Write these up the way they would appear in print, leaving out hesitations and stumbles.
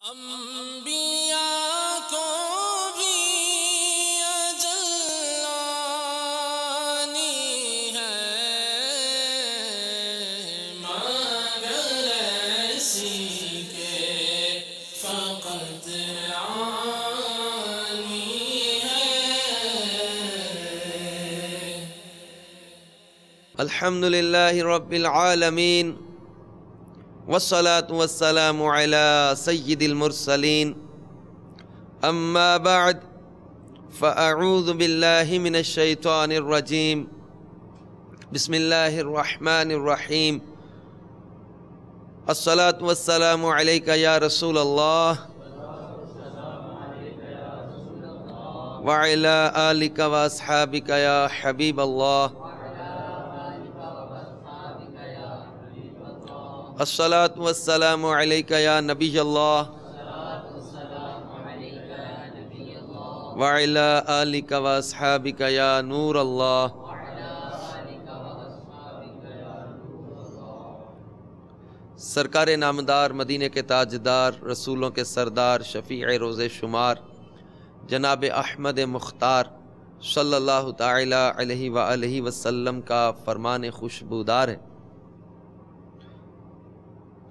انبیاء کو بھی اجل آنی ہے، مگر ایسی کہ فقط آنی ہے۔ الحمدللہ رب العالمین والصلاة والسلام على سید المرسلین، اما بعد فاعوذ باللہ من الشیطان الرجیم، بسم اللہ الرحمن الرحیم۔ الصلاة والسلام علیک یا رسول اللہ وعلی آلک واصحابک یا حبیب اللہ۔ الصلاة والسلام علیک یا نبی اللہ وعلی آلک واصحابک یا نور اللہ۔ سرکار نامدار، مدینے کے تاجدار، رسولوں کے سردار، شفیع روز شمار، جناب احمد مختار صلی اللہ تعالی علیہ وآلہ وسلم کا فرمان خوشبودار ہے،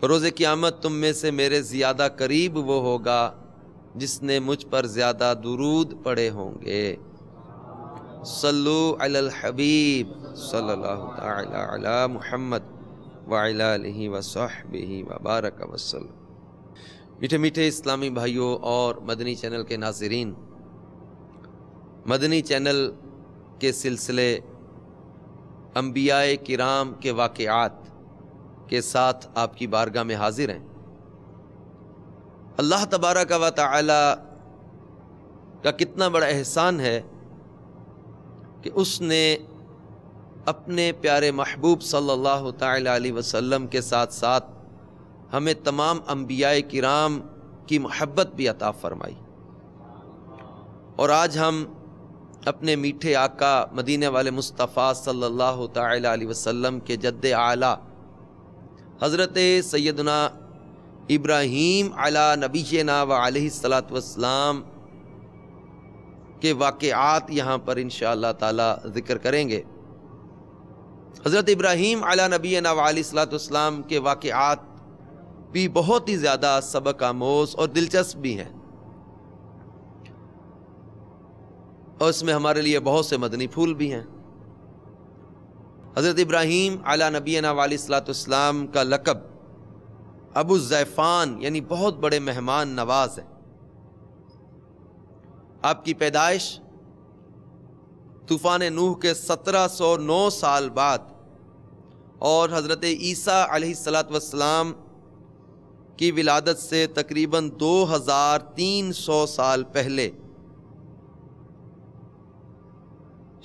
روز قیامت تم میں سے میرے زیادہ قریب وہ ہوگا جس نے مجھ پر زیادہ درود پڑھے ہوں گے۔ صلو علی الحبیب صلی اللہ تعالی علی محمد وعلی آلہ وصحبہ وبارک وسلم۔ میٹھے میٹھے اسلامی بھائیوں اور مدنی چینل کے ناظرین، مدنی چینل کے سلسلے انبیاء کرام کے واقعات کے ساتھ آپ کی بارگاہ میں حاضر ہیں۔ اللہ تبارک و تعالی کا کتنا بڑا احسان ہے کہ اس نے اپنے پیارے محبوب صلی اللہ تعالی علیہ وسلم کے ساتھ ساتھ ہمیں تمام انبیاء کرام کی محبت بھی عطا فرمائی، اور آج ہم اپنے میٹھے آقا مدینے والے مصطفیٰ صلی اللہ تعالی علیہ وسلم کے جد اعلیٰ حضرت سیدنا ابراہیم علی نبینا و علیہ الصلاۃ والسلام کے واقعات یہاں پر انشاءاللہ تعالی ذکر کریں گے۔ حضرت ابراہیم علی نبینا و علیہ الصلاۃ والسلام کے واقعات بھی بہت ہی زیادہ سبق آموز اور دلچسپ بھی ہیں، اور اس میں ہمارے لیے بہت سے مدنی پھول بھی ہیں۔ حضرت ابراہیم علی نبینا علیہ الصلاۃ والسلام کا لقب ابو الضیفان یعنی بہت بڑے مہمان نواز ہے۔ آپ کی پیدائش طوفان نوح کے 1709 سال بعد اور حضرت عیسیٰ علیہ الصلاۃ والسلام کی ولادت سے تقریباً 2300 سال پہلے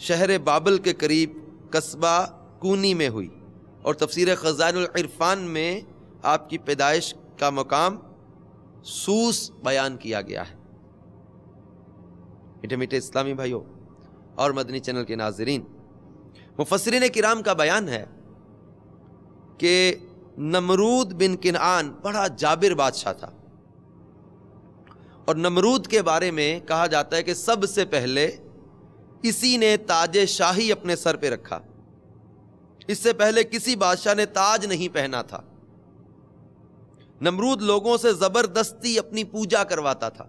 شہر بابل کے قریب قصبہ کونی میں ہوئی، اور تفسیر خزائن العرفان میں آپ کی پیدائش کا مقام سوس بیان کیا گیا ہے۔ میٹھے میٹھے اسلامی بھائیوں اور مدنی چینل کے ناظرین، مفسرین کرام کا بیان ہے کہ نمرود بن کنعان بڑا جابر بادشاہ تھا، اور نمرود کے بارے میں کہا جاتا ہے کہ سب سے پہلے اسی نے تاج شاہی اپنے سر پہ رکھا، اس سے پہلے کسی بادشاہ نے تاج نہیں پہنا تھا۔ نمرود لوگوں سے زبردستی اپنی پوجا کرواتا تھا،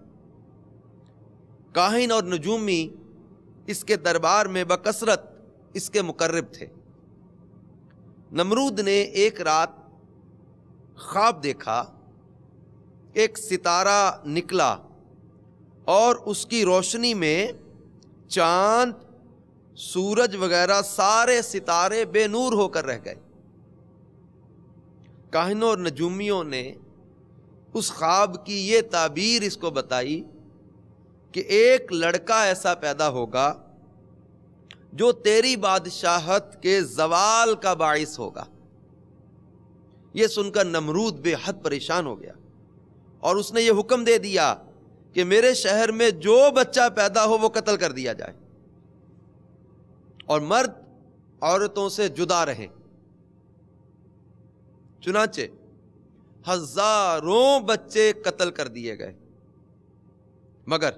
کاہن اور نجومی اس کے دربار میں بکثرت اس کے مقرب تھے۔ نمرود نے ایک رات خواب دیکھا، ایک ستارہ نکلا اور اس کی روشنی میں چاند، سورج وغیرہ سارے ستارے بے نور ہو کر رہ گئے۔ کاہنوں اور نجومیوں نے اس خواب کی یہ تعبیر اس کو بتائی کہ ایک لڑکا ایسا پیدا ہوگا جو تیری بادشاہت کے زوال کا باعث ہوگا۔ یہ سن کر نمرود بے حد پریشان ہو گیا، اور اس نے یہ حکم دے دیا کہ میرے شہر میں جو بچہ پیدا ہو وہ قتل کر دیا جائے، اور مرد عورتوں سے جدا رہیں۔ چنانچہ ہزاروں بچے قتل کر دیے گئے، مگر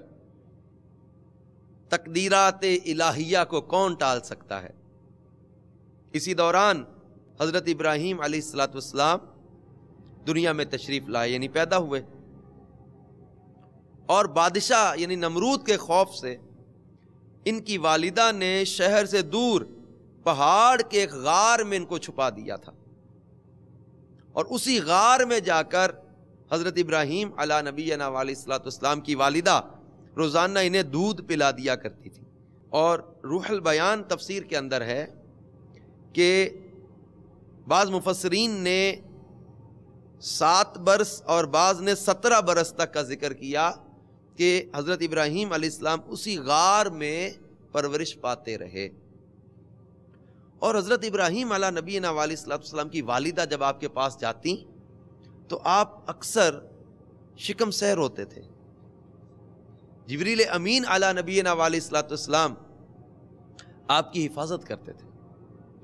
تقدیرات الہیہ کو کون ٹال سکتا ہے؟ اسی دوران حضرت ابراہیم علیہ الصلوۃ والسلام دنیا میں تشریف لائے، یعنی پیدا ہوئے، اور بادشاہ یعنی نمرود کے خوف سے ان کی والدہ نے شہر سے دور پہاڑ کے ایک غار میں ان کو چھپا دیا تھا، اور اسی غار میں جا کر حضرت ابراہیم علیہ نبینا علیہ الصلوۃ والسلام کی والدہ روزانہ انہیں دودھ پلا دیا کرتی تھی۔ اور روح البیان تفسیر کے اندر ہے کہ بعض مفسرین نے 7 برس اور بعض نے 17 برس تک کا ذکر کیا کہ حضرت ابراہیم علیہ السلام اسی غار میں پرورش پاتے رہے۔ اور حضرت ابراہیم علیہ نبینا علیہ السلام کی والدہ جب آپ کے پاس جاتی تو آپ اکثر شکم سیر ہوتے تھے۔ جبریل امین علیہ نبینا علیہ السلام آپ کی حفاظت کرتے تھے،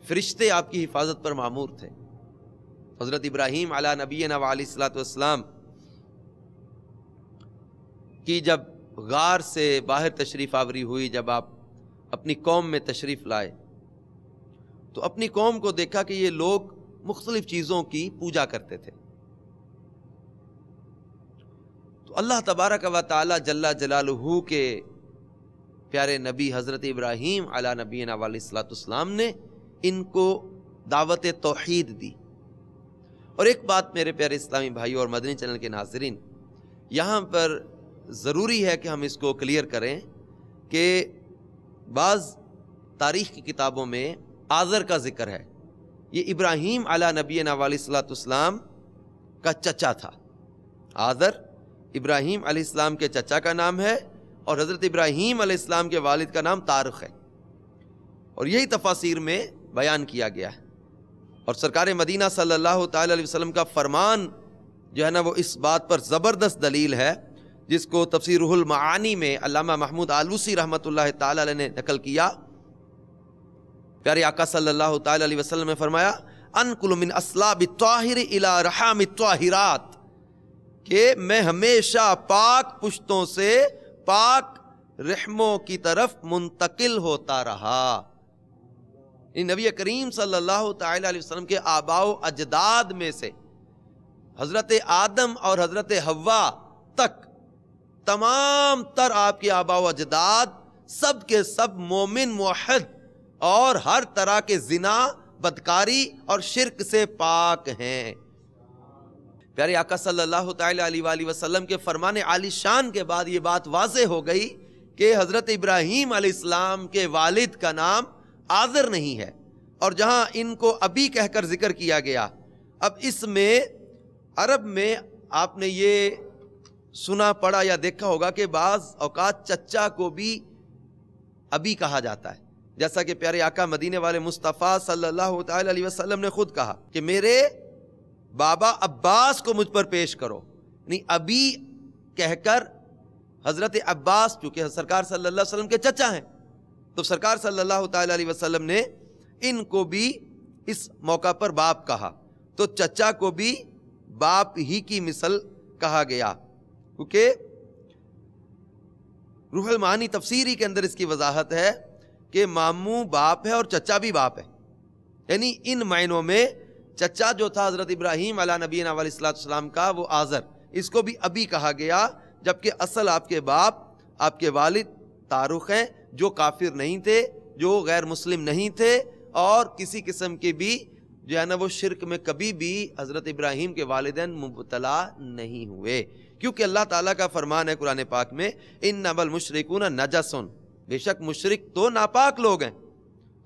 فرشتے آپ کی حفاظت پر مامور تھے۔ حضرت ابراہیم علیہ نبینا علیہ السلام کی جب غار سے باہر تشریف آوری ہوئی، جب آپ اپنی قوم میں تشریف لائے تو اپنی قوم کو دیکھا کہ یہ لوگ مختلف چیزوں کی پوجا کرتے تھے۔ تو اللہ تبارک و تعالی جل جلالہ کے پیارے نبی حضرت ابراہیم علیہ نبینا علیہ السلام نے ان کو دعوت توحید دی۔ اور ایک بات میرے پیارے اسلامی بھائیوں اور مدنی چینل کے ناظرین، یہاں پر ضروری ہے کہ ہم اس کو کلیئر کریں کہ بعض تاریخ کی کتابوں میں آزر کا ذکر ہے، یہ ابراہیم علیہ نبینا علیہ السلام کا چچا تھا۔ آزر ابراہیم علیہ السلام کے چچا کا نام ہے، اور حضرت ابراہیم علیہ السلام کے والد کا نام طارق ہے، اور یہی تفاسیر میں بیان کیا گیا ہے۔ اور سرکار مدینہ صلی اللہ تعالی علیہ وسلم کا فرمان جو ہے نا، وہ اس بات پر زبردست دلیل ہے، جس کو تفسیر روح المعانی میں علامہ محمود آلوسی رحمۃ اللہ تعالی علیہ نے نقل کیا۔ پیارے آقا صلی اللہ تعالی علیہ وسلم نے فرمایا انقل من اصلاب الطاہر الی رحام الطاہرات، کہ میں ہمیشہ پاک پشتوں سے پاک رحموں کی طرف منتقل ہوتا رہا۔ نبی کریم صلی اللہ تعالی علیہ وسلم کے آباء و اجداد میں سے حضرت آدم اور حضرت حوا تک تمام تر آپ کے آباء و اجداد سب کے سب مومن موحد اور ہر طرح کے زنا، بدکاری اور شرک سے پاک ہیں۔ پیارے آقا صلی اللہ تعالی علیہ وآلہ وسلم کے فرمان عالی شان کے بعد یہ بات واضح ہو گئی کہ حضرت ابراہیم علیہ السلام کے والد کا نام آزر نہیں ہے، اور جہاں ان کو ابی کہہ کر ذکر کیا گیا، اب اس میں عرب میں آپ نے یہ سنا پڑھا یا دیکھا ہوگا کہ بعض اوقات چچا کو بھی ابی کہا جاتا ہے، جیسا کہ پیارے آقا مدینے والے مصطفیٰ صلی اللہ تعالی علیہ وسلم نے خود کہا کہ میرے بابا عباس کو مجھ پر پیش کرو، یعنی ابی کہہ کر حضرت عباس چونکہ سرکار صلی اللہ علیہ وسلم کے چچا ہیں، تو سرکار صلی اللہ تعالی علیہ وسلم نے ان کو بھی اس موقع پر باپ کہا، تو چچا کو بھی باپ ہی کی مثل کہا گیا، کیونکہ روح المعانی تفسیری کے اندر اس کی وضاحت ہے کہ ماموں باپ ہے اور چچا بھی باپ ہے، یعنی ان معنوں میں چچا جو تھا حضرت ابراہیم علیہ نبینا علیہ السلام کا وہ آزر، اس کو بھی ابی کہا گیا، جبکہ اصل آپ کے باپ آپ کے والد طارق ہیں، جو کافر نہیں تھے، جو غیر مسلم نہیں تھے، اور کسی قسم کی بھی جو ہے نا وہ شرک میں کبھی بھی حضرت ابراہیم کے والدین مبتلا نہیں ہوئے، کیونکہ اللہ تعالیٰ کا فرمان ہے قرآن پاک میں انما المشرکون نجس، بے شک مشرک تو ناپاک لوگ ہیں۔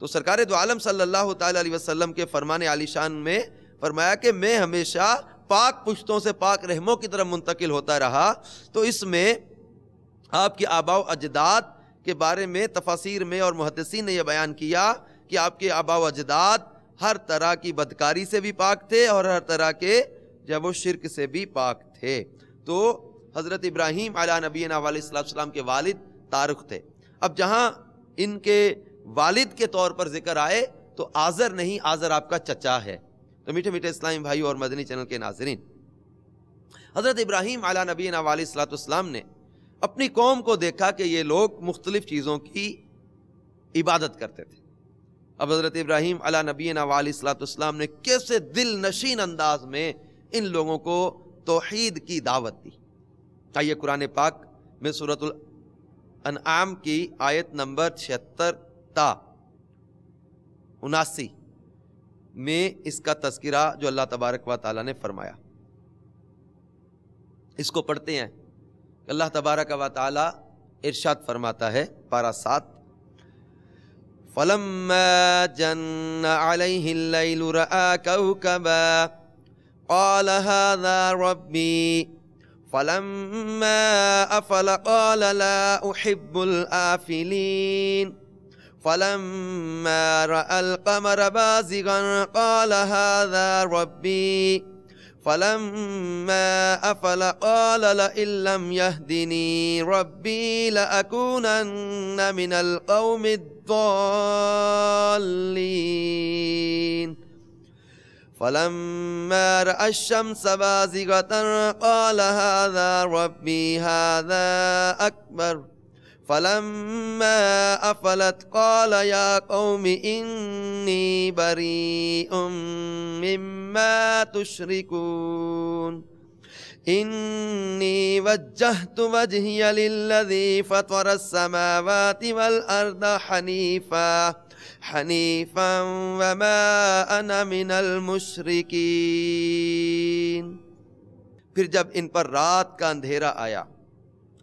تو سرکار دو عالم صلی اللہ تعالی علیہ وسلم کے فرمان عالی شان میں فرمایا کہ میں ہمیشہ پاک پشتوں سے پاک رحموں کی طرف منتقل ہوتا رہا، تو اس میں آپ کے آباء و اجداد کے بارے میں تفاسیر میں اور محدثین نے یہ بیان کیا کہ آپ کے آباء و اجداد ہر طرح کی بدکاری سے بھی پاک تھے اور ہر طرح کے جب وہ شرک سے بھی پاک تھے۔ تو حضرت ابراہیم علیہ نبینا علیہ السلام کے والد طارق تھے۔ اب جہاں ان کے والد کے طور پر ذکر آئے تو آزر نہیں، آزر آپ کا چچا ہے۔ تو میٹھے میٹھے اسلامی بھائیوں اور مدنی چینل کے ناظرین، حضرت ابراہیم علیہ نبینا علیہ الصلوۃ والسلام نے اپنی قوم کو دیکھا کہ یہ لوگ مختلف چیزوں کی عبادت کرتے تھے. اب حضرت ابراہیم علیہ نبینا علیہ الصلوۃ والسلام نے کیسے دل نشین انداز میں ان لوگوں کو توحید کی دعوت دی. آئیے قرآن پاک میں سورۃ الانعام کی آیت نمبر 76 تا 79 میں اس کا تذکرہ جو اللہ تبارک و تعالیٰ نے فرمایا، اس کو پڑھتے ہیں. اللہ تبارک و تعالیٰ ارشاد فرماتا ہے، پارہ 7، فَلَمَّا جَنَّ عَلَيْهِ اللَّيْلُ رَأَىٰ كَوْكَبًا قَالَ هَٰذَا رَبِّي فَلَمَّا أَفَلَ قَالَ لَا أُحِبُّ الْآفِلِينَ فَلَمَّا رَأَى الْقَمَرَ بَازِغًا قَالَ هَٰذَا رَبِّي فَلَمَّا أَفَلَ قَالَ لَئِن لَّمْ يَهْدِنِي رَبِّي لَأَكُونَنَّ مِنَ الْقَوْمِ الضَّالِّينَ فَلَمَّا رَأَى الشَّمْسَ بَازِغَةً قَالَ هَٰذَا رَبِّي هَٰذَا أَكْبَرُ فَلَمَّا أَفَلَتْ قَالَ يَا قَوْمِ إِنِّي بَرِيءٌ مِّمَّا تُشْرِكُونَ إِنِّي وَجَّهْتُ وَجْهِيَ لِلَّذِي فَطَرَ السَّمَاوَاتِ وَالْأَرْضَ حَنِيفًا وَمَا أَنَا مِنَ الْمُشْرِكِينَ. پھر جب ان پر رات کا اندھیرا آیا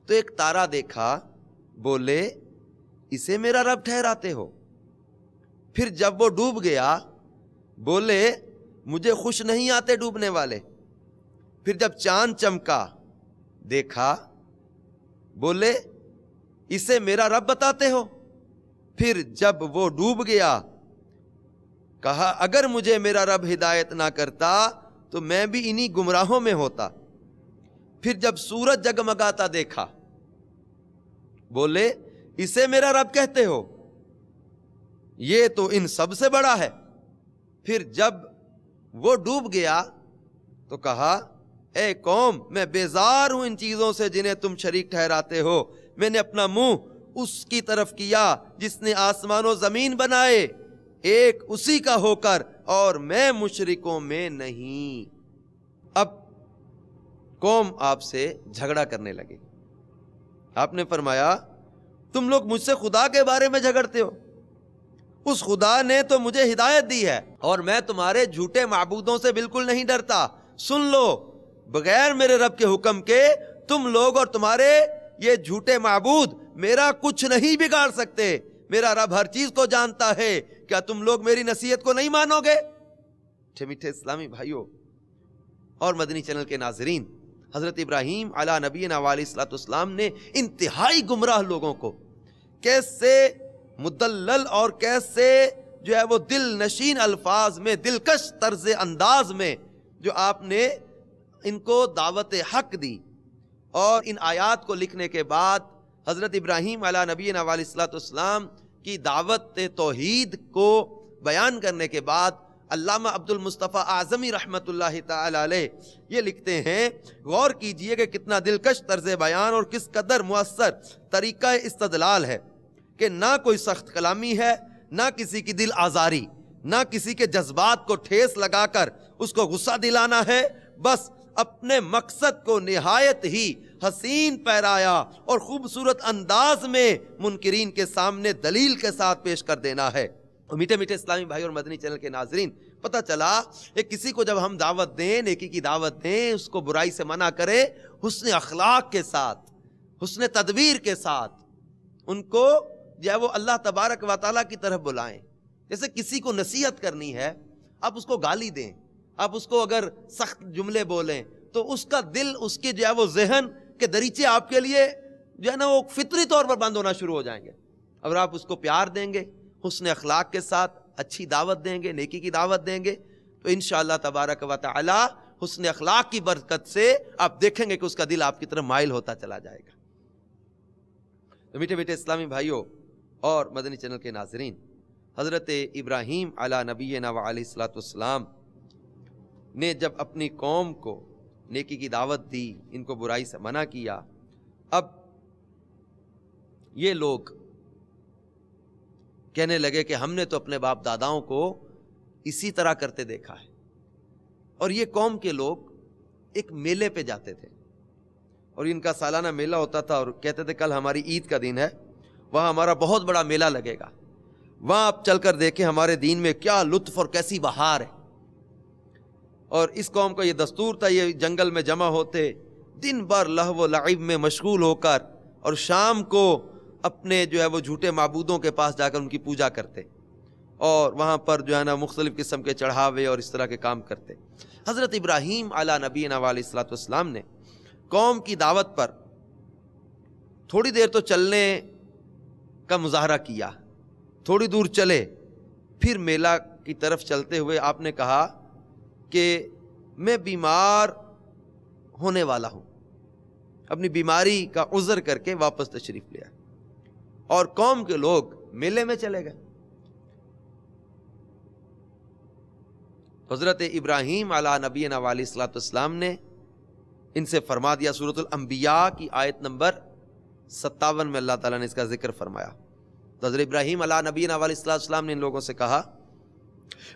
تو ایک تارا دیکھا، بولے اسے میرا رب ٹھہراتے ہو. پھر جب وہ ڈوب گیا بولے مجھے خوش نہیں آتے ڈوبنے والے. پھر جب چاند چمکا دیکھا بولے اسے میرا رب بتاتے ہو. پھر جب وہ ڈوب گیا کہا اگر مجھے میرا رب ہدایت نہ کرتا تو میں بھی انہی گمراہوں میں ہوتا. پھر جب سورج جگمگاتا دیکھا بولے اسے میرا رب کہتے ہو، یہ تو ان سب سے بڑا ہے. پھر جب وہ ڈوب گیا تو کہا اے قوم میں بیزار ہوں ان چیزوں سے جنہیں تم شریک ٹھہراتے ہو. میں نے اپنا منہ اس کی طرف کیا جس نے آسمان و زمین بنائے، ایک اسی کا ہو کر، اور میں مشرکوں میں نہیں. اب قوم آپ سے جھگڑا کرنے لگے. آپ نے فرمایا تم لوگ مجھ سے خدا کے بارے میں جھگڑتے ہو، اس خدا نے تو مجھے ہدایت دی ہے اور میں تمہارے جھوٹے معبودوں سے بالکل نہیں ڈرتا. سن لو بغیر میرے رب کے حکم کے تم لوگ اور تمہارے یہ جھوٹے معبود میرا کچھ نہیں بگاڑ سکتے. میرا رب ہر چیز کو جانتا ہے. کیا تم لوگ میری نصیحت کو نہیں مانو گے؟ میٹھے اسلامی بھائیوں اور مدنی چینل کے ناظرین، حضرت ابراہیم علیہ نبینا علیہ الصلوۃ والسلام نے انتہائی گمراہ لوگوں کو کیسے مدلل اور کیسے جو ہے وہ دل نشین الفاظ میں، دلکش طرز انداز میں جو آپ نے ان کو دعوت حق دی. اور ان آیات کو لکھنے کے بعد حضرت ابراہیم علیہ نبینا علیہ الصلوۃ والسلام کی دعوت توحید کو بیان کرنے کے بعد علامہ عبد المصطفیٰ اعظمی رحمۃ اللہ تعالی علیہ یہ لکھتے ہیں، غور کیجئے کہ کتنا دلکش طرز بیان اور کس قدر مؤثر طریقہ استدلال ہے کہ نہ کوئی سخت کلامی ہے، نہ کسی کی دل آزاری، نہ کسی کے جذبات کو ٹھیس لگا کر اس کو غصہ دلانا ہے، بس اپنے مقصد کو نہایت ہی حسین پیرایا اور خوبصورت انداز میں منکرین کے سامنے دلیل کے ساتھ پیش کر دینا ہے. میٹھے میٹھے اسلامی بھائی اور مدنی چینل کے ناظرین، پتہ چلا کہ کسی کو جب ہم دعوت دیں، نیکی کی دعوت دیں، اس کو برائی سے منع کریں، حسن اخلاق کے ساتھ، حسن تدبیر کے ساتھ ان کو جو ہے وہ اللہ تبارک و تعالیٰ کی طرف بلائیں. جیسے کسی کو نصیحت کرنی ہے، آپ اس کو گالی دیں، آپ اس کو اگر سخت جملے بولیں تو اس کا دل، اس کے جو ہے وہ ذہن کے دریچے آپ کے لیے جو ہے نا وہ فطری طور پر بند ہونا شروع ہو جائیں گے. اگر آپ اس کو پیار دیں گے، حسن اخلاق کے ساتھ اچھی دعوت دیں گے، نیکی کی دعوت دیں گے، تو انشاءاللہ تبارک و تعالی حسن اخلاق کی برکت سے آپ دیکھیں گے کہ اس کا دل آپ کی طرف مائل ہوتا چلا جائے گا. تو میٹھے میٹھے اسلامی بھائیوں اور مدنی چینل کے ناظرین، حضرت ابراہیم علیہ نبینا و علیہ الصلوۃ والسلام نے جب اپنی قوم کو نیکی کی دعوت دی، ان کو برائی سے منع کیا۔ اب یہ لوگ کہنے لگے کہ ہم نے تو اپنے باپ داداؤں کو اسی طرح کرتے دیکھا ہے، اور یہ قوم کے لوگ ایک میلے پہ جاتے تھے، اور ان کا سالانہ میلہ ہوتا تھا، اور کہتے تھے کل ہماری عید کا دن ہے، وہاں ہمارا بہت بڑا میلہ لگے گا، وہاں آپ چل کر دیکھیں ہمارے دین میں کیا لطف اور کیسی بہار ہے۔ اور اس قوم کا یہ دستور تھا، یہ جنگل میں جمع ہوتے، دن بھر لہو و لعب میں مشغول ہو کر، اور شام کو اپنے جو ہے وہ جھوٹے معبودوں کے پاس جا کر ان کی پوجا کرتے، اور وہاں پر جو ہے نا مختلف قسم کے چڑھاوے اور اس طرح کے کام کرتے۔ حضرت ابراہیم علیہ نبینا علیہ الصلوۃ والسلام نے قوم کی دعوت پر تھوڑی دیر تو چلنے کا مظاہرہ کیا، تھوڑی دور چلے، پھر میلہ کی طرف چلتے ہوئے آپ نے کہا کہ میں بیمار ہونے والا ہوں، اپنی بیماری کا عذر کر کے واپس تشریف لے آئے، اور قوم کے لوگ میلے میں چلے گئے۔ حضرت ابراہیم علیہ نبینا علیہ الصلوۃ والسلام نے ان سے فرما دیا، سورۃ الانبیاء کی آیت نمبر 57 میں اللہ تعالیٰ نے اس کا ذکر فرمایا۔ تو حضرت ابراہیم علیہ نبینا علیہ الصلوۃ والسلام نے ان لوگوں سے کہا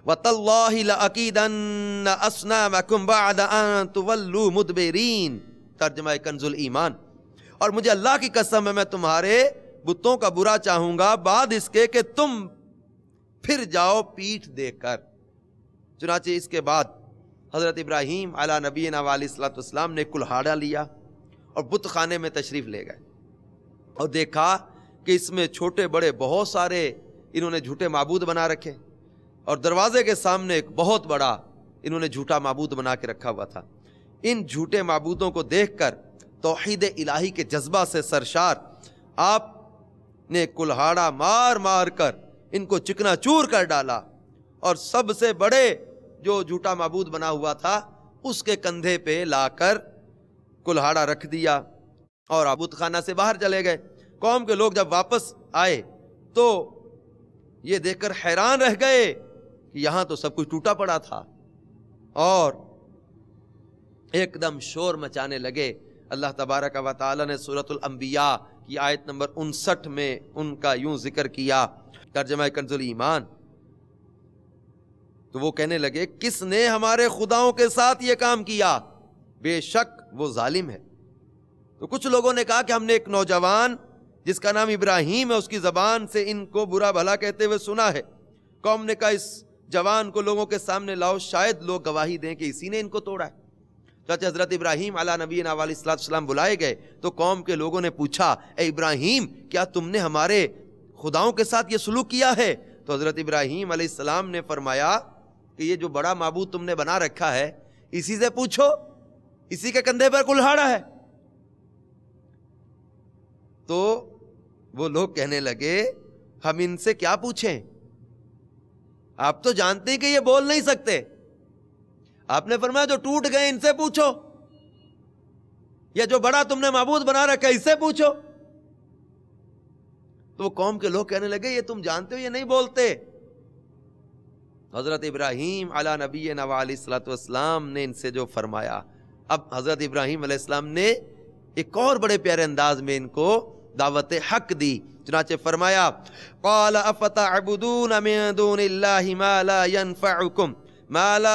وَتَاللَّهِ لَأَكِيدَنَّ أَصْنَامَكُمْ بَعْدَ أَن تُوَلُّوا مُدْبِرِينَ، ترجمہ کنز الایمان، اور مجھے اللہ کی قسم ہے میں تمہارے بتوں کا برا چاہوں گا بعد اس کے کہ تم پھر جاؤ پیٹھ دے کر۔ چنانچہ اس کے بعد حضرت ابراہیم علیہ نبینا علیہ الصلوۃ والسلام نے کلہاڑا لیا اور بت خانے میں تشریف لے گئے، اور دیکھا کہ اس میں چھوٹے بڑے بہت سارے انہوں نے جھوٹے معبود بنا رکھے، اور دروازے کے سامنے ایک بہت بڑا انہوں نے جھوٹا معبود بنا کے رکھا ہوا تھا۔ ان جھوٹے معبودوں کو دیکھ کر توحید الہی کے جذبہ سے سرشار آپ نے کلہاڑا مار مار کر ان کو چکنا چور کر ڈالا، اور سب سے بڑے جو جھوٹا معبود بنا ہوا تھا اس کے کندھے پہ لا کر کلہاڑا رکھ دیا، اور بت خانہ سے باہر چلے گئے۔ قوم کے لوگ جب واپس آئے تو یہ دیکھ کر حیران رہ گئے کہ یہاں تو سب کچھ ٹوٹا پڑا تھا، اور ایک دم شور مچانے لگے۔ اللہ تبارک و تعالی نے سورۃ الانبیاء کی آیت نمبر 59 میں ان کا یوں ذکر کیا، ترجمہ کنز الایمان۔ تو وہ کہنے لگے کس نے ہمارے خداؤں کے ساتھ یہ کام کیا، بے شک وہ ظالم ہے۔ تو کچھ لوگوں نے کہا کہ ہم نے ایک نوجوان جس کا نام ابراہیم ہے اس کی زبان سے ان کو برا بھلا کہتے ہوئے سنا ہے۔ قوم نے کہا اس جوان کو لوگوں کے سامنے لاؤ، شاید لوگ گواہی دیں کہ اسی نے ان کو توڑا ہے۔ چاچا حضرت ابراہیم علیہ نبینا علیہ الصلوۃ والسلام بلائے گئے تو قوم کے لوگوں نے پوچھا اے ابراہیم کیا تم نے ہمارے خداؤں کے ساتھ یہ سلوک کیا ہے؟ تو حضرت ابراہیم علیہ السلام نے فرمایا کہ یہ جو بڑا معبود تم نے بنا رکھا ہے اسی سے پوچھو، اسی کے کندھے پر کلہاڑا ہے۔ تو وہ لوگ کہنے لگے ہم ان سے کیا پوچھیں، آپ تو جانتے ہیں کہ یہ بول نہیں سکتے۔ آپ نے فرمایا جو ٹوٹ گئے ان سے پوچھو، یا جو بڑا تم نے معبود بنا رکھا ہے اس سے پوچھو۔ تو وہ قوم کے لوگ کہنے لگے یہ تم جانتے ہو یہ نہیں بولتے۔ حضرت ابراہیم علیہ نبینا علیہ الصلوۃ والسلام نے ان سے جو فرمایا، اب حضرت ابراہیم علیہ السلام نے ایک اور بڑے پیارے انداز میں ان کو دعوت حق دی۔ چنانچہ فرمایا قال افتعبدون من دون اللہ ما لا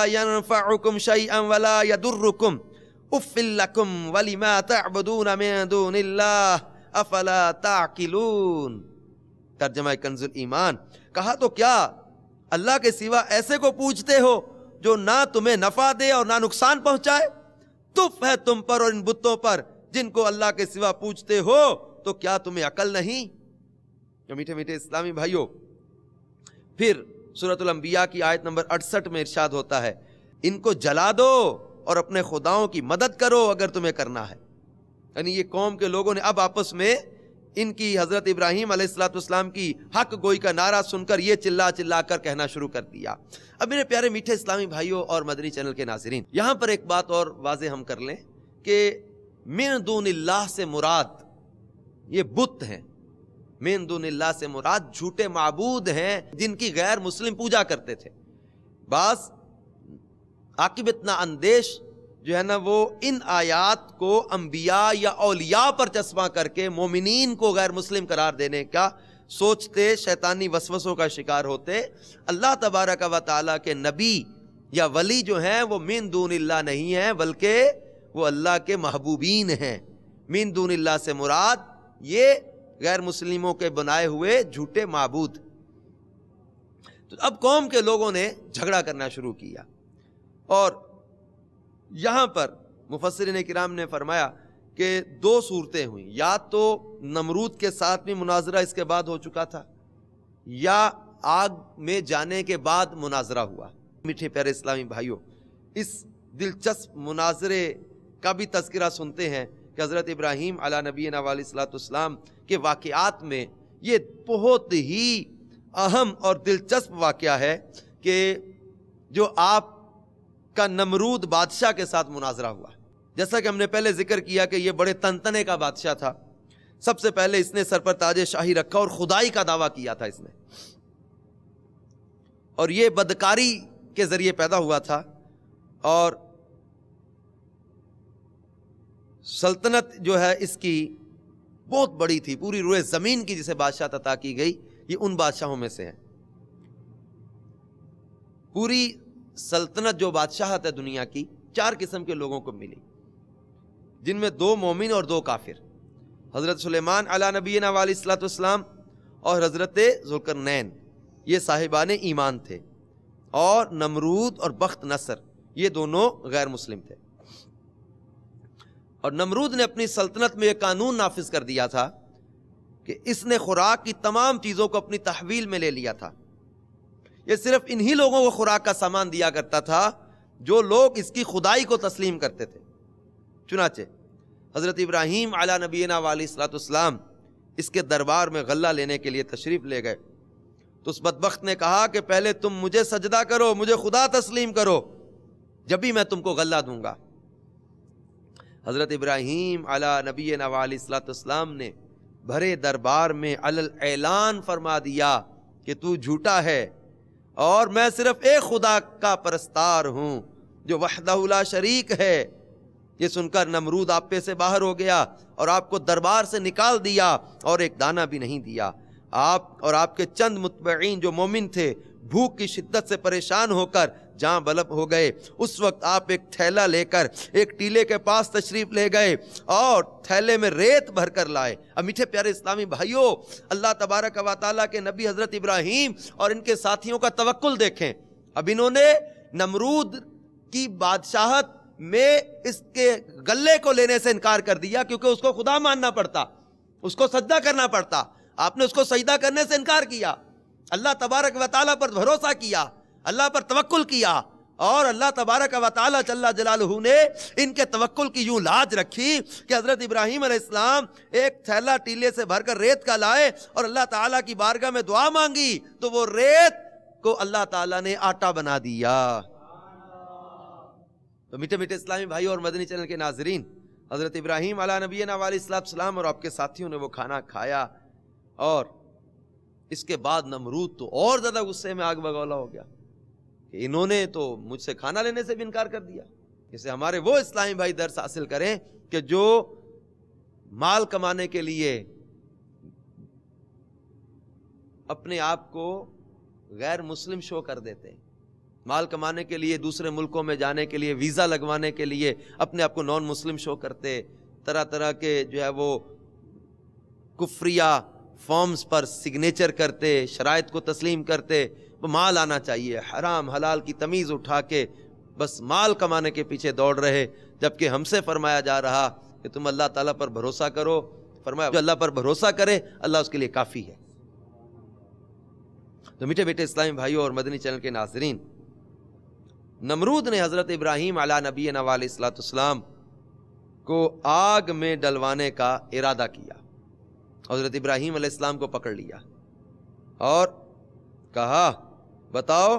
ينفعكم شيئا ولا يضركم اف لكم ولما تعبدون من دون اللہ افلا تعقلون، ترجمہ کنز الایمان۔ کہا تو کیا اللہ کے سوا ایسے کو پوجتے ہو جو نہ تمہیں نفع دے اور نہ نقصان پہنچائے؟ تف ہے تم پر اور ان بتوں پر جن کو اللہ کے سوا پوجتے ہو، تو کیا تمہیں عقل نہیں؟ میٹھے میٹھے اسلامی بھائیوں، پھر سورۃ الانبیاء کی آیت نمبر 68 میں ارشاد ہوتا ہے ان کو جلا دو اور اپنے خداؤں کی مدد کرو اگر تمہیں کرنا ہے۔ یعنی یہ قوم کے لوگوں نے اب آپس میں ان کی حضرت ابراہیم علیہ الصلوۃ والسلام کی حق گوئی کا نعرہ سن کر یہ چلا چلا کر کہنا شروع کر دیا۔ اب میرے پیارے میٹھے اسلامی بھائیوں اور مدنی چینل کے ناظرین، یہاں پر ایک بات اور واضح ہم کر لیں کہ من دون اللہ سے مراد یہ بت ہیں، من دون اللہ سے مراد جھوٹے معبود ہیں جن کی غیر مسلم پوجا کرتے تھے۔ بعض عاقبت نا اندیش جو ہے نا وہ ان آیات کو انبیاء یا اولیاء پر چسپاں کر کے مومنین کو غیر مسلم قرار دینے کا سوچتے، شیطانی وسوسوں کا شکار ہوتے۔ اللہ تبارک و تعالیٰ کے نبی یا ولی جو ہیں وہ من دون اللہ نہیں ہیں، بلکہ وہ اللہ کے محبوبین ہیں۔ من دون اللہ سے مراد یہ غیر مسلموں کے بنائے ہوئے جھوٹے معبود۔ تو اب قوم کے لوگوں نے جھگڑا کرنا شروع کیا، اور یہاں پر مفسرین کرام نے فرمایا کہ دو صورتیں ہوئیں، یا تو نمرود کے ساتھ بھی مناظرہ اس کے بعد ہو چکا تھا، یا آگ میں جانے کے بعد مناظرہ ہوا۔ میٹھے پیارے اسلامی بھائیوں، اس دلچسپ مناظرے کا بھی تذکرہ سنتے ہیں کہ حضرت ابراہیم علیہ نبینا علیہ الصلوۃ والسلام کے واقعات میں یہ بہت ہی اہم اور دلچسپ واقعہ ہے کہ جو آپ کا نمرود بادشاہ کے ساتھ مناظرہ ہوا۔ جیسا کہ ہم نے پہلے ذکر کیا کہ یہ بڑے تنتنے کا بادشاہ تھا، سب سے پہلے اس نے سر پر تاج شاہی رکھا اور خدائی کا دعویٰ کیا تھا اس نے، اور یہ بدکاری کے ذریعے پیدا ہوا تھا، اور سلطنت جو ہے اس کی بہت بڑی تھی، پوری روئے زمین کی جسے بادشاہ عطا کی گئی، یہ ان بادشاہوں میں سے ہے۔ پوری سلطنت جو بادشاہت ہے دنیا کی 4 قسم کے لوگوں کو ملی، جن میں 2 مومن اور 2 کافر، حضرت سلیمان علیہ نبینا علیہ الصلوۃ والسلام اور حضرت ذوالقرنین، یہ صاحبان ایمان تھے، اور نمرود اور بخت نصر یہ دونوں غیر مسلم تھے۔ اور نمرود نے اپنی سلطنت میں یہ قانون نافذ کر دیا تھا کہ اس نے خوراک کی تمام چیزوں کو اپنی تحویل میں لے لیا تھا۔ یہ صرف انہی لوگوں کو خوراک کا سامان دیا کرتا تھا جو لوگ اس کی خدائی کو تسلیم کرتے تھے۔ چنانچہ حضرت ابراہیم علیہ نبینا علیہ الصلوۃ والسلام اس کے دربار میں غلہ لینے کے لیے تشریف لے گئے، تو اس بدبخت نے کہا کہ پہلے تم مجھے سجدہ کرو، مجھے خدا تسلیم کرو، جبھی میں تم کو غلہ دوں گا۔ حضرت ابراہیم علیہ نبینا علیہ الصلوۃ والسلام نے بھرے دربار میں علل اعلان فرما دیا کہ تو جھوٹا ہے، اور میں صرف ایک خدا کا پرستار ہوں جو وحدہ لا شریک ہے۔ یہ سن کر نمرود آپ پہ سے باہر ہو گیا اور آپ کو دربار سے نکال دیا اور ایک دانہ بھی نہیں دیا۔ آپ اور آپ کے چند متبعین جو مومن تھے بھوک کی شدت سے پریشان ہو کر جاں بلب ہو گئے۔ اس وقت آپ ایک تھیلا لے کر ایک ٹیلے کے پاس تشریف لے گئے اور تھیلے میں ریت بھر کر لائے۔ اب میٹھے پیارے اسلامی بھائیوں، اللہ تبارک و تعالیٰ کے نبی حضرت ابراہیم اور ان کے ساتھیوں کا توکل دیکھیں۔ اب انہوں نے نمرود کی بادشاہت میں اس کے غلے کو لینے سے انکار کر دیا، کیونکہ اس کو خدا ماننا پڑتا، اس کو سجدہ کرنا پڑتا۔ آپ نے اس کو سجدہ کرنے سے انکار کیا، اللہ تبارک و تعالیٰ پر بھروسہ کیا، اللہ پر توکل کیا، اور اللہ تبارک و تعالیٰ جل جلالہ نے ان کے توکل کی یوں لاج رکھی کہ حضرت ابراہیم علیہ السلام ایک تھیلا ٹیلے سے بھر کر ریت کا لائے اور اللہ تعالیٰ کی بارگاہ میں دعا مانگی، تو وہ ریت کو اللہ تعالیٰ نے آٹا بنا دیا۔ تو میٹھے میٹھے اسلامی بھائی اور مدنی چینل کے ناظرین، حضرت ابراہیم علیہ نبینا علیہ السلام اور آپ کے ساتھیوں نے وہ کھانا کھایا، اور اس کے بعد نمرود تو اور زیادہ غصے میں آگ بگولا ہو گیا کہ انہوں نے تو مجھ سے کھانا لینے سے بھی انکار کر دیا۔ اسے ہمارے وہ اسلامی بھائی درس حاصل کریں کہ جو مال کمانے کے لیے اپنے آپ کو غیر مسلم شو کر دیتے ہیں، مال کمانے کے لیے دوسرے ملکوں میں جانے کے لیے ویزا لگوانے کے لیے اپنے آپ کو نان مسلم شو کرتے، طرح طرح کے جو ہے وہ کفریہ فارمز پر سگنیچر کرتے، شرائط کو تسلیم کرتے، مال آنا چاہیے، حرام حلال کی تمیز اٹھا کے بس مال کمانے کے پیچھے دوڑ رہے، جبکہ ہم سے فرمایا جا رہا کہ تم اللہ تعالیٰ پر بھروسہ کرو۔ فرمایا جو اللہ پر بھروسہ کرے اللہ اس کے لیے کافی ہے۔ تو میٹھے بیٹے اسلامی بھائیوں اور مدنی چینل کے ناظرین، نمرود نے حضرت ابراہیم علیہ نبینا علیہ الصلوۃ والسلام کو آگ میں ڈلوانے کا ارادہ کیا۔ حضرت ابراہیم علیہ السلام کو پکڑ لیا اور کہا، بتاؤ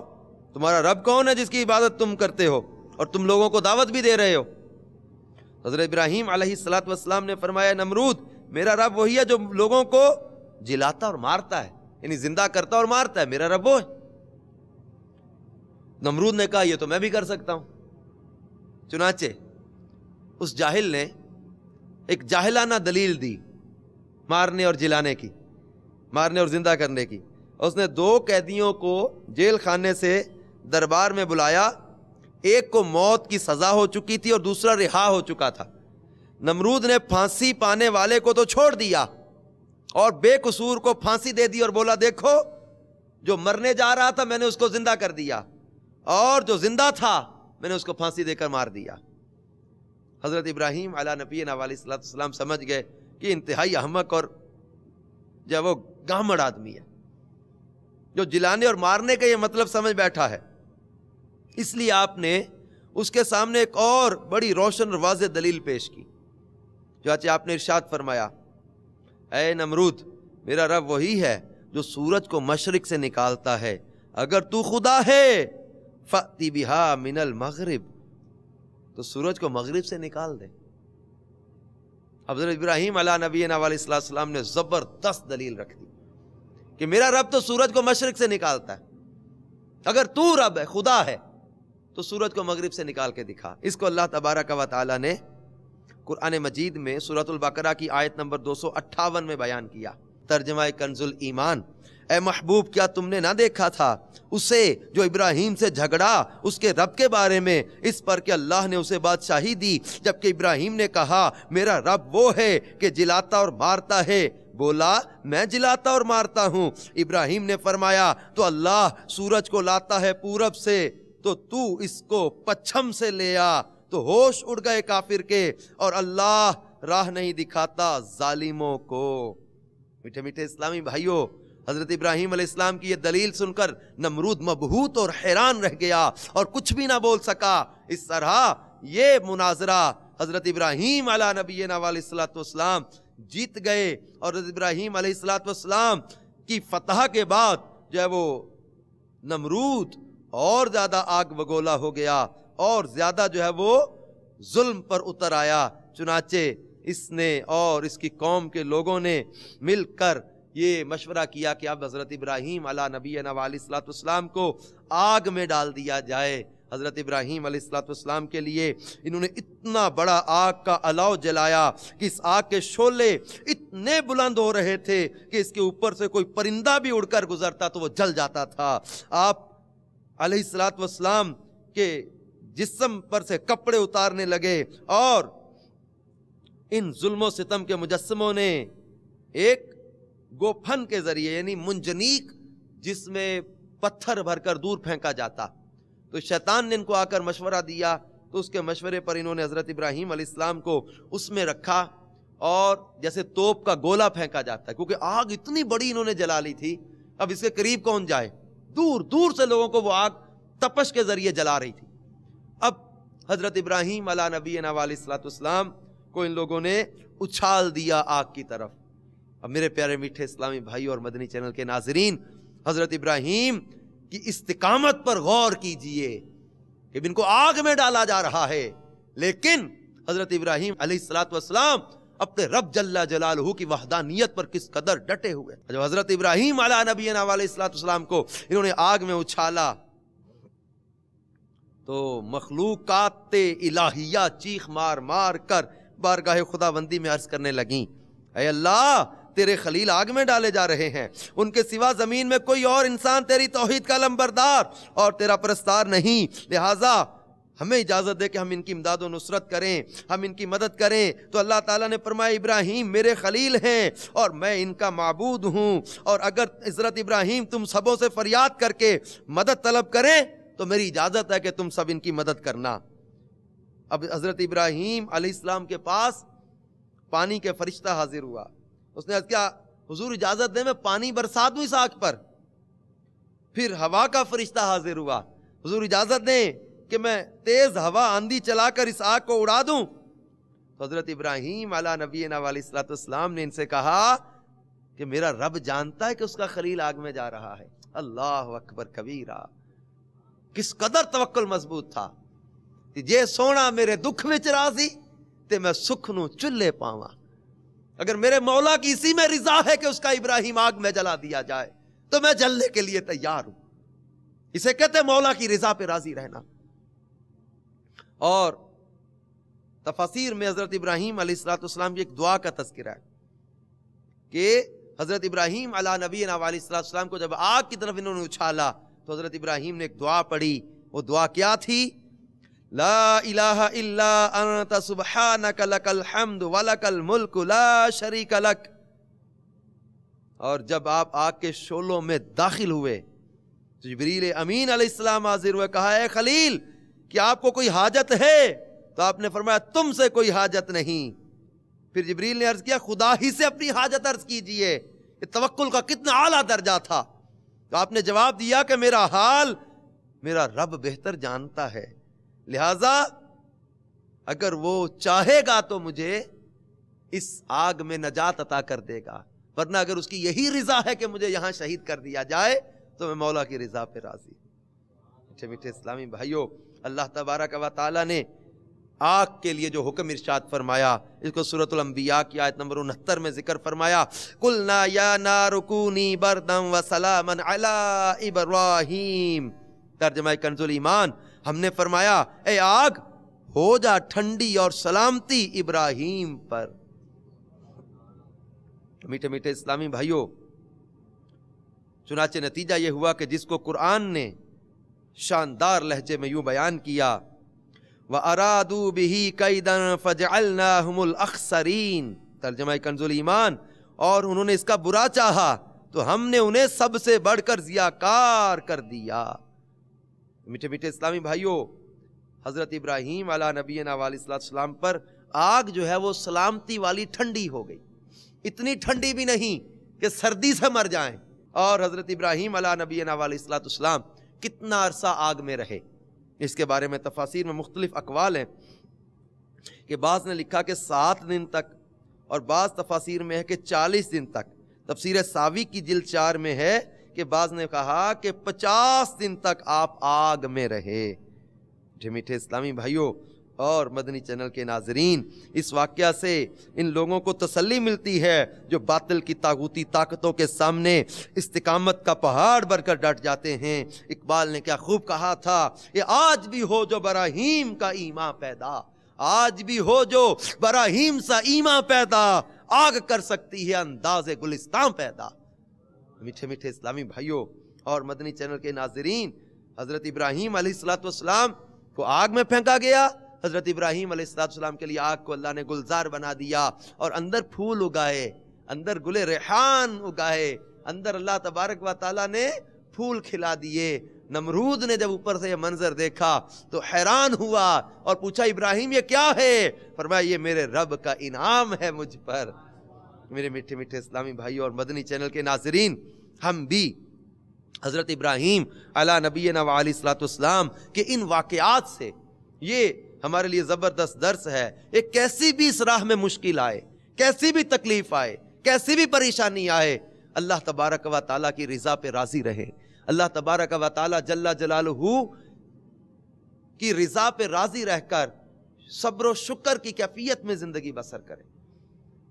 تمہارا رب کون ہے جس کی عبادت تم کرتے ہو اور تم لوگوں کو دعوت بھی دے رہے ہو؟ حضرت ابراہیم علیہ الصلوۃ والسلام نے فرمایا، نمرود میرا رب وہی ہے جو لوگوں کو جلاتا اور مارتا ہے، یعنی زندہ کرتا اور مارتا ہے، میرا رب وہ ہے۔ نمرود نے کہا، یہ تو میں بھی کر سکتا ہوں۔ چنانچہ اس جاہل نے ایک جاہلانہ دلیل دی مارنے اور جلانے کی، مارنے اور زندہ کرنے کی۔ اس نے 2 قیدیوں کو جیل خانے سے دربار میں بلایا، ایک کو موت کی سزا ہو چکی تھی اور دوسرا رہا ہو چکا تھا۔ نمرود نے پھانسی پانے والے کو تو چھوڑ دیا اور بے قصور کو پھانسی دے دی اور بولا دیکھو جو مرنے جا رہا تھا میں نے اس کو زندہ کر دیا، اور جو زندہ تھا میں نے اس کو پھانسی دے کر مار دیا۔ حضرت ابراہیم علیہ نبینا علیہ السلام سمجھ گئے کہ انتہائی احمق اور جو وہ گامڑ آدمی ہے، جو جلانے اور مارنے کا یہ مطلب سمجھ بیٹھا ہے۔ اس لیے آپ نے اس کے سامنے ایک اور بڑی روشن اور واضح دلیل پیش کی۔ چاچا آپ نے ارشاد فرمایا اے نمرود، میرا رب وہی ہے جو سورج کو مشرق سے نکالتا ہے، اگر تو خدا ہے فأتی بہا من المغرب، تو سورج کو مغرب سے نکال دے۔ حضرت ابراہیم علیہ نبینا علیہ السلام نے زبردست دلیل رکھ دی کہ میرا رب تو سورج کو مشرق سے نکالتا ہے، اگر تو رب ہے، خدا ہے، تو سورج کو مغرب سے نکال کے دکھا۔ اس کو اللہ تبارک و تعالی نے قرآن مجید میں سورۃ البقرہ کی آیت نمبر 258 میں بیان کیا۔ ترجمہ کنز الایمان، اے محبوب کیا تم نے نہ دیکھا تھا اسے جو ابراہیم سے جھگڑا اس کے رب کے بارے میں، اس پر کہ اللہ نے اسے بادشاہی دی، جبکہ ابراہیم نے کہا میرا رب وہ ہے کہ جلاتا اور مارتا ہے، بولا میں جلاتا اور مارتا ہوں۔ ابراہیم نے فرمایا تو اللہ سورج کو لاتا ہے پورب سے، تو اس کو پچھم سے لے آ، تو ہوش اڑ گئے کافر کے، اور اللہ راہ نہیں دکھاتا ظالموں کو۔ میٹھے میٹھے اسلامی بھائیوں، حضرت ابراہیم علیہ السلام کی یہ دلیل سن کر نمرود مبہوت اور حیران رہ گیا اور کچھ بھی نہ بول سکا۔ اس طرح یہ مناظرہ حضرت ابراہیم علیہ نبینا علیہ السلام جیت گئے، اور حضرت ابراہیم علیہ السلام کی فتح کے بعد جو ہے وہ نمرود اور زیادہ آگ بگولا ہو گیا اور زیادہ جو ہے وہ ظلم پر اتر آیا۔ چنانچہ اس نے اور اس کی قوم کے لوگوں نے مل کر یہ مشورہ کیا کہ اب حضرت ابراہیم علیہ نبینا علیہ السلام کو آگ میں ڈال دیا جائے۔ حضرت ابراہیم علیہ السلام کے لیے انہوں نے اتنا بڑا آگ کا الاؤ جلایا کہ اس آگ کے شعلے اتنے بلند ہو رہے تھے کہ اس کے اوپر سے کوئی پرندہ بھی اڑ کر گزرتا تو وہ جل جاتا تھا۔ آپ علیہ السلام کے جسم پر سے کپڑے اتارنے لگے، اور ان ظلم و ستم کے مجسموں نے ایک گوپھن کے ذریعے، یعنی منجنیق جس میں پتھر بھر کر دور پھینکا جاتا، تو شیطان نے ان کو آ کر مشورہ دیا، تو اس کے مشورے پر انہوں نے حضرت ابراہیم علیہ السلام کو اس میں رکھا، اور جیسے توپ کا گولہ پھینکا جاتا ہے، کیونکہ آگ اتنی بڑی انہوں نے جلا لی تھی، اب اس کے قریب کون جائے، دور دور سے لوگوں کو وہ آگ تپش کے ذریعے جلا رہی تھی۔ اب حضرت ابراہیم علیہ نبینا علیہ السلام کو ان لوگوں نے اچھال دیا آگ کی طرف۔ اب میرے پیارے میٹھے اسلامی بھائی اور مدنی چینل کے ناظرین، حضرت ابراہیم کی استقامت پر غور کیجئے کہ ان کو آگ میں ڈالا جا رہا ہے، لیکن حضرت ابراہیم علیہ السلام اپنے رب جل جلالہ کی وحدانیت پر کس قدر ڈٹے ہوئے۔ جب حضرت ابراہیم علیہ نبینا علیہ السلام کو انہوں نے آگ میں اچھالا تو مخلوقات الہیہ چیخ مار مار کر بارگاہ خدا بندی میں عرض کرنے لگیں، اے اللہ تیرے خلیل آگ میں ڈالے جا رہے ہیں، ان کے سوا زمین میں کوئی اور انسان تیری توحید کا لمبردار اور تیرا پرستار نہیں، لہٰذا ہمیں اجازت دے کہ ہم ان کی امداد و نصرت کریں، ہم ان کی مدد کریں۔ تو اللہ تعالیٰ نے فرمایا ابراہیم میرے خلیل ہیں اور میں ان کا معبود ہوں، اور اگر حضرت ابراہیم تم سبوں سے فریاد کر کے مدد طلب کریں تو میری اجازت ہے کہ تم سب ان کی مدد کرنا۔ اب حضرت ابراہیم علیہ السلام کے پاس پانی کے فرشتہ حاضر ہوا، اس نے عرض کیا حضور اجازت دیں میں پانی برسا دوں اس آگ پر۔ پھر ہوا کا فرشتہ حاضر ہوا، حضور اجازت دیں کہ میں تیز ہوا آندھی چلا کر اس آگ کو اڑا دوں۔ تو حضرت ابراہیم علیہ نبینا علیہ السلام نے ان سے کہا کہ میرا رب جانتا ہے کہ اس کا خلیل آگ میں جا رہا ہے۔ اللہ اکبر کبیرہ، کس قدر توکل مضبوط تھا کہ جے سونا میرے دکھ میں راضی تے میں سکھ نو چلے پاواں۔ اگر میرے مولا کی اسی میں رضا ہے کہ اس کا ابراہیم آگ میں جلا دیا جائے تو میں جلنے کے لیے تیار ہوں۔ اسے کہتے مولا کی رضا پہ راضی رہنا۔ اور تفاسیر میں حضرت ابراہیم علیہ السلام کی ایک دعا کا تذکرہ ہے کہ حضرت ابراہیم علی نبینا علیہ السلام کو جب آگ کی طرف انہوں نے اچھالا تو حضرت ابراہیم نے ایک دعا پڑھی. وہ دعا کیا تھی؟ لا الہ الا انت سبحانک لک الحمد ولک الملک لا شریک لک. اور جب آپ آگ کے شعلوں میں داخل ہوئے تو جبریل امین علیہ السلام حاضر ہوئے, کہا اے خلیل کیا آپ کو کوئی حاجت ہے؟ تو آپ نے فرمایا تم سے کوئی حاجت نہیں. پھر جبریل نے عرض کیا خدا ہی سے اپنی حاجت عرض کیجئے. یہ توکل کا کتنا اعلیٰ درجہ تھا. تو آپ نے جواب دیا کہ میرا حال میرا رب بہتر جانتا ہے, لہذا اگر وہ چاہے گا تو مجھے اس آگ میں نجات عطا کر دے گا, ورنہ اگر اس کی یہی رضا ہے کہ مجھے یہاں شہید کر دیا جائے تو میں مولا کی رضا پہ راضی. میٹھے میٹھے اسلامی بھائیوں, اللہ تبارک و تعالیٰ نے آگ کے لیے جو حکم ارشاد فرمایا اس کو سورۃ الانبیاء کی آیت نمبر 69 میں ذکر فرمایا, قلنا یا نار کونی بردا وسلاما علی ابراہیم. ترجمہ کنز الایمان, ہم نے فرمایا اے آگ ہو جا ٹھنڈی اور سلامتی ابراہیم پر. میٹھے میٹھے اسلامی بھائیوں, چنانچہ نتیجہ یہ ہوا کہ جس کو قرآن نے شاندار لہجے میں یوں بیان کیا, وَأَرَادُوا بِهِ كَيْدًا فَجَعَلْنَاهُمُ الْأَخْسَرِينَ. ترجمہ کنز الایمان, اور انہوں نے اس کا برا چاہا تو ہم نے انہیں سب سے بڑھ کر ضیاءکار کر دیا. میٹھے میٹھے اسلامی بھائیوں, حضرت ابراہیم علیہ نبینا علیہ السلام پر آگ جو ہے وہ سلامتی والی ٹھنڈی ہو گئی, اتنی ٹھنڈی بھی نہیں کہ سردی سے مر جائیں. اور حضرت ابراہیم علیہ نبینا علیہ السلام کتنا عرصہ آگ میں رہے, اس کے بارے میں تفاسیر میں مختلف اقوال ہیں کہ بعض نے لکھا کہ 7 دن تک, اور بعض تفاسیر میں ہے کہ 40 دن تک. تفسیر ساوی کی جلد 4 میں ہے کہ بعض نے کہا کہ 50 دن تک آپ آگ میں رہے. میٹھے اسلامی بھائیوں اور مدنی چینل کے ناظرین, اس واقعہ سے ان لوگوں کو تسلی ملتی ہے جو باطل کی طاغوتی طاقتوں کے سامنے استقامت کا پہاڑ بن کر ڈٹ جاتے ہیں. اقبال نے کیا خوب کہا تھا, یہ آج بھی ہو جو براہیم کا ایمان پیدا, آج بھی ہو جو براہیم سا ایمان پیدا, آگ کر سکتی ہے انداز گلستان پیدا. میٹھے میٹھے اسلامی بھائیوں اور مدنی چینل کے ناظرین, حضرت ابراہیم علیہ السلام کو آگ میں پھینکا گیا. حضرت ابراہیم علیہ السلام کے لیے آگ کو اللہ نے گلزار بنا دیا اور اندر پھول اگائے, اندر گل ریحان اگائے, اندر اللہ تبارک و تعالیٰ نے پھول کھلا دیے. نمرود نے جب اوپر سے یہ منظر دیکھا تو حیران ہوا اور پوچھا ابراہیم یہ کیا ہے؟ فرمایا یہ میرے رب کا انعام ہے مجھ پر. میرے میٹھے میٹھے اسلامی بھائی اور مدنی چینل کے ناظرین, ہم بھی حضرت ابراہیم علی نبینا علیہ السلام کے ان واقعات سے یہ ہمارے لیے زبردست درس ہے. ایک کیسی بھی اس راہ میں مشکل آئے, کیسی بھی تکلیف آئے, کیسی بھی پریشانی آئے, اللہ تبارک و تعالیٰ کی رضا پہ راضی رہے. اللہ تبارک و تعالیٰ جل جلالہ کی رضا پہ راضی رہ کر صبر و شکر کی کیفیت میں زندگی بسر کریں.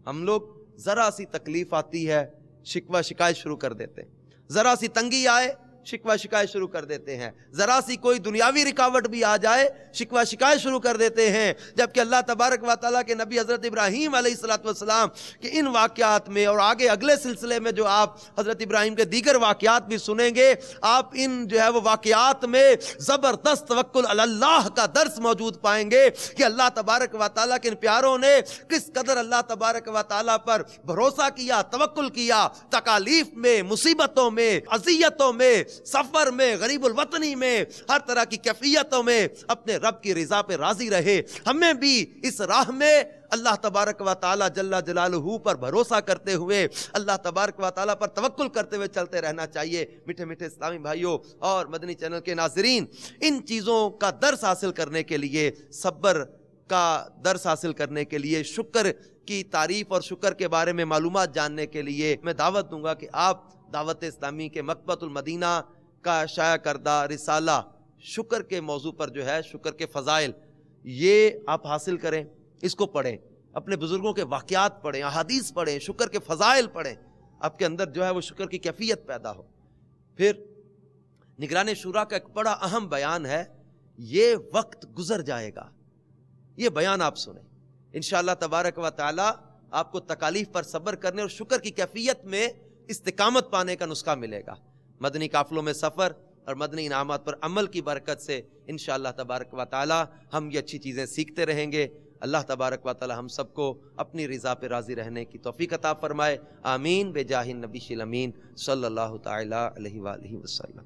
ہم لوگ ذرا سی تکلیف آتی ہے شکوہ شکایت شروع کر دیتے ہیں, ذرا سی تنگی آئے شکوہ شکایت شروع کر دیتے ہیں, ذرا سی کوئی دنیاوی رکاوٹ بھی آ جائے شکوہ شکایت شروع کر دیتے ہیں. جبکہ اللہ تبارک و تعالیٰ کے نبی حضرت ابراہیم علیہ السلام کے ان واقعات میں اور آگے اگلے سلسلے میں جو آپ حضرت ابراہیم کے دیگر واقعات بھی سنیں گے, آپ ان جو ہے وہ واقعات میں زبردست توکل علی اللہ کا درس موجود پائیں گے کہ اللہ تبارک و تعالیٰ کے ان پیاروں نے کس قدر اللہ تبارک و تعالیٰ پر بھروسہ کیا, توکل کیا, تکالیف میں, مصیبتوں میں, اذیتوں میں, سفر میں, غریب الوطنی میں, ہر طرح کی کیفیتوں میں اپنے رب کی رضا پہ راضی رہے. ہمیں بھی اس راہ میں اللہ تبارک و تعالیٰ جل جلالہ پر بھروسہ کرتے ہوئے, اللہ تبارک و تعالیٰ پر توکل کرتے ہوئے چلتے رہنا چاہیے. میٹھے میٹھے اسلامی بھائیوں اور مدنی چینل کے ناظرین, ان چیزوں کا درس حاصل کرنے کے لیے, صبر کا درس حاصل کرنے کے لیے, شکر کی تعریف اور شکر کے بارے میں معلومات جاننے کے لیے میں دعوت دوں گا کہ آپ دعوت اسلامی کے مکتبۃ المدینہ کا شائع کردہ رسالہ شکر کے موضوع پر جو ہے, شکر کے فضائل, یہ آپ حاصل کریں, اس کو پڑھیں, اپنے بزرگوں کے واقعات پڑھیں, احادیث پڑھیں, شکر کے فضائل پڑھیں, آپ کے اندر جو ہے وہ شکر کی کیفیت پیدا ہو. پھر نگران شورا کا ایک بڑا اہم بیان ہے, یہ وقت گزر جائے گا, یہ بیان آپ سنیں، انشاءاللہ تبارک و تعالی آپ کو تکالیف پر صبر کرنے اور شکر کی کیفیت میں استقامت پانے کا نسخہ ملے گا۔ مدنی قافلوں میں سفر اور مدنی انعامات پر عمل کی برکت سے انشاءاللہ تبارک و تعالی ہم یہ اچھی چیزیں سیکھتے رہیں گے۔ اللہ تبارک و تعالی ہم سب کو اپنی رضا پہ راضی رہنے کی توفیق عطا فرمائے، آمین بجاہ النبی الامین صلی اللہ تعالی علیہ وآلہ وسلم۔